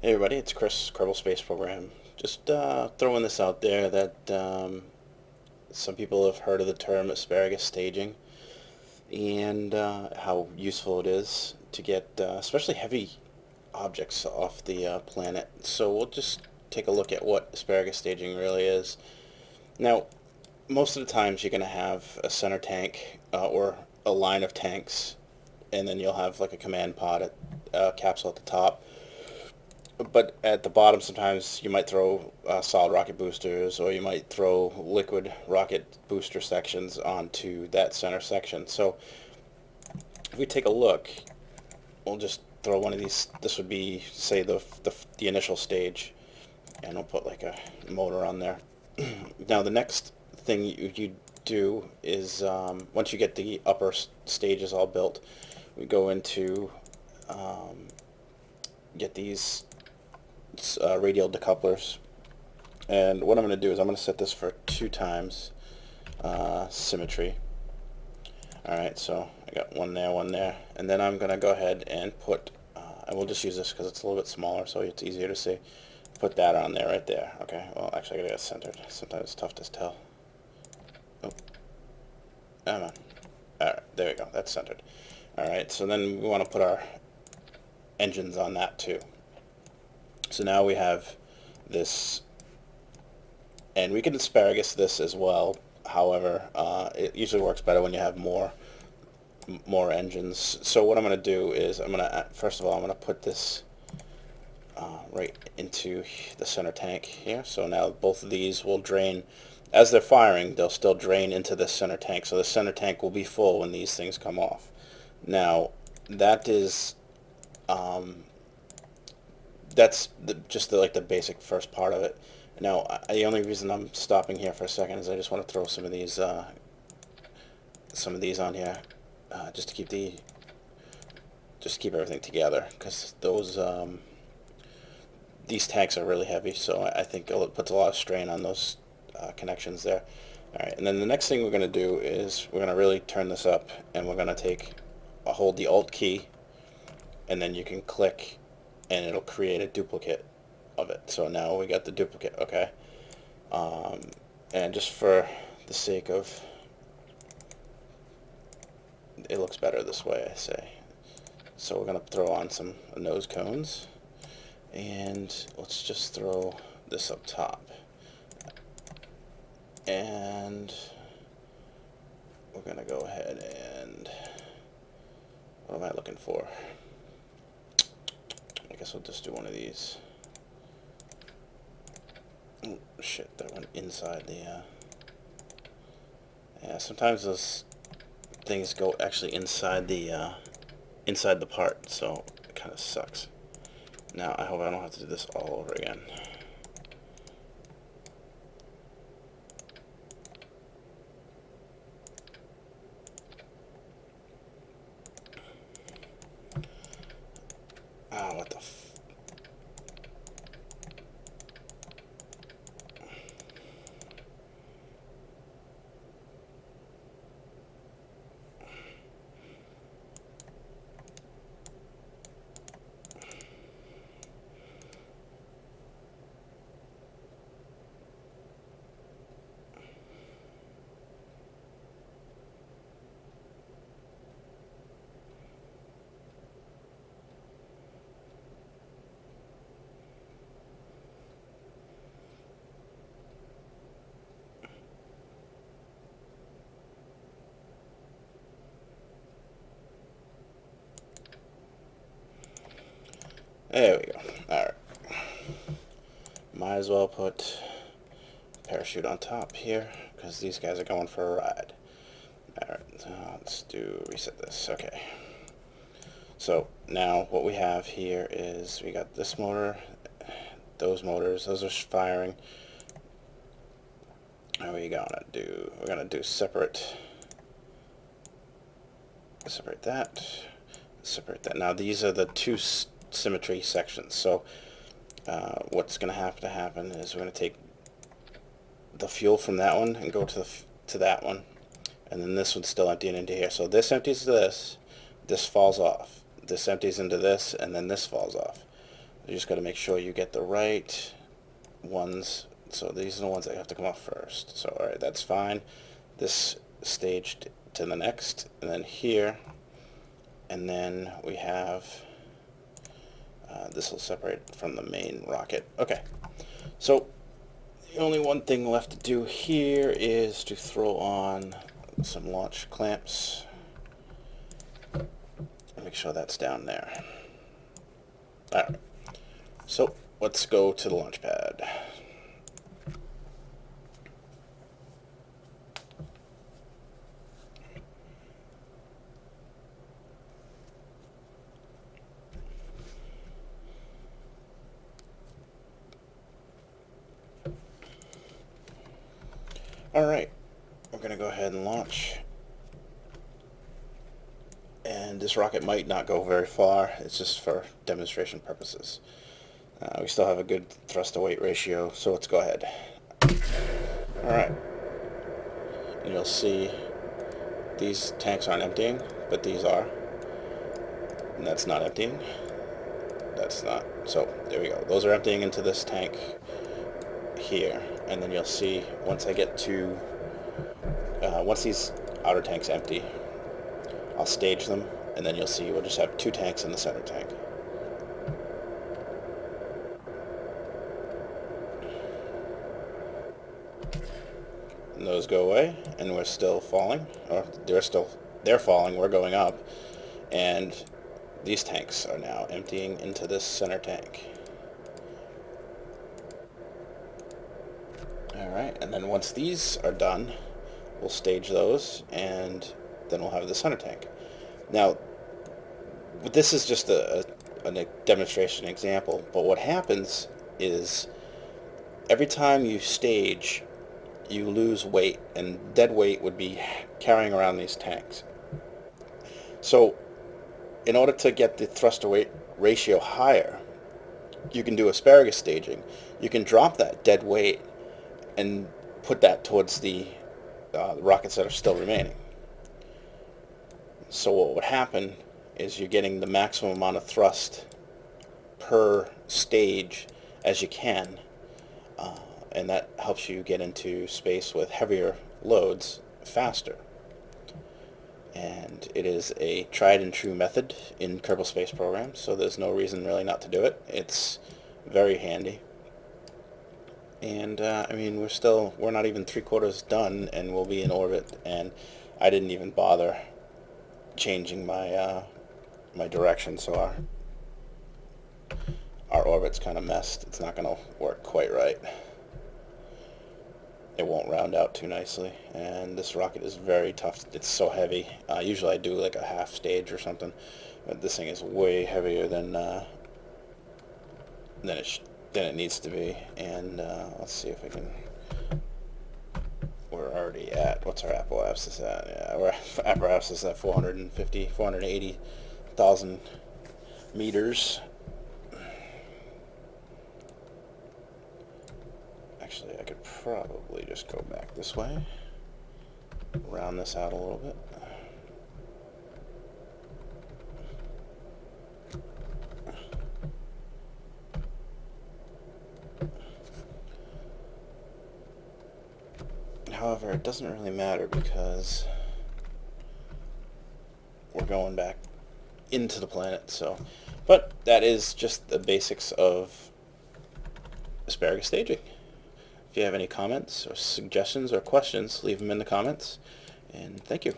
Hey everybody, it's Chris, Kerbal Space Program. Just throwing this out there that some people have heard of the term asparagus staging and how useful it is to get especially heavy objects off the planet. So we'll just take a look at what asparagus staging really is. Now, most of the times you're going to have a center tank or a line of tanks, and then you'll have like a command pod capsule at the top. But at the bottom, sometimes you might throw solid rocket boosters, or you might throw liquid rocket booster sections onto that center section. So if we take a look, we'll just throw one of these. This would be, say, the initial stage, and I'll put like a motor on there. Now the next thing you do is once you get the upper stages all built, we go into get these radial decouplers, and what I'm going to do is I'm going to set this for 2 times symmetry. Alright, so I got one there, and then I'm going to go ahead and put, and we'll just use this because it's a little bit smaller so it's easier to see, put that on there right there. Okay, well actually I gotta get it centered. Sometimes it's tough to tell. Oh, come on. Alright, there we go, that's centered. Alright, so then we want to put our engines on that too. So now we have this, and we can asparagus this as well. However, it usually works better when you have more engines. So what I'm going to do is first of all I'm going to put this right into the center tank here. So now both of these will drain as they're firing. They'll still drain into the center tank. So the center tank will be full when these things come off. Now that is that's just like the basic first part of it. Now, the only reason I'm stopping here for a second is I just want to throw some of these on here, just to keep everything together, because these tanks are really heavy, so I think it puts a lot of strain on those connections there. All right, and then the next thing we're going to do is we're going to really turn this up, and we're going to hold the Alt key, and then you can click, and it'll create a duplicate of it. So now we got the duplicate, okay? And just for the sake of, it looks better this way, I say. So we're going to throw on some nose cones, and let's just throw this up top. And we're going to go ahead and, what am I looking for? I guess we'll just do one of these. Oh, shit, that went inside the, yeah, sometimes those things go actually inside the part, so it kind of sucks. Now, I hope I don't have to do this all over again. Ah, what the There we go. Alright. Might as well put a parachute on top here, because these guys are going for a ride. Alright, so let's reset this. Okay. So now what we have here is we got this motor, those motors, those are firing. And we're gonna do separate that, separate that. Now these are the two symmetry sections. So what's going to have to happen is we're going to take the fuel from that one and go to that one, and then this one's still emptying into here. So this empties to this falls off. This empties into this, and then this falls off. You just got to make sure you get the right ones. So these are the ones that have to come off first. So alright, that's fine. This staged to the next, and then here, and then we have this will separate from the main rocket. Okay, so the only one thing left to do here is to throw on some launch clamps. Make sure that's down there. Alright, so let's go to the launch pad. Alright, we're going to go ahead and launch. And this rocket might not go very far. It's just for demonstration purposes. We still have a good thrust to weight ratio, so let's go ahead. Alright. And you'll see these tanks aren't emptying, but these are. And that's not emptying. That's not. So there we go. Those are emptying into this tank here. And then you'll see once I get to, once these outer tanks empty, I'll stage them, and then you'll see we'll just have 2 tanks in the center tank. And those go away, and we're still falling, or they're falling, we're going up, and these tanks are now emptying into this center tank. Alright, and then once these are done, we'll stage those, and then we'll have the center tank. Now, this is just a demonstration example, but what happens is every time you stage, you lose weight, and dead weight would be carrying around these tanks. So in order to get the thrust to weight ratio higher, you can do asparagus staging. You can drop that dead weight and put that towards the rockets that are still remaining. So what would happen is you're getting the maximum amount of thrust per stage as you can, and that helps you get into space with heavier loads faster. And it is a tried and true method in Kerbal Space Program, so there's no reason really not to do it. It's very handy. And I mean, we're not even 3/4 done, and we'll be in orbit, and I didn't even bother changing my my direction, so our orbit's kind of messed. It's not going to work quite right. It won't round out too nicely, and this rocket is very tough. It's so heavy. Usually I do like a half stage or something, but this thing is way heavier than it needs to be. And let's see if we can. We're already at, what's our Asparagus at? Yeah, we're Asparagus at 480,000 meters. Actually, I could probably just go back this way, round this out a little bit. However, it doesn't really matter because we're going back into the planet, so. But that is just the basics of asparagus staging. If you have any comments or suggestions or questions, leave them in the comments, and thank you.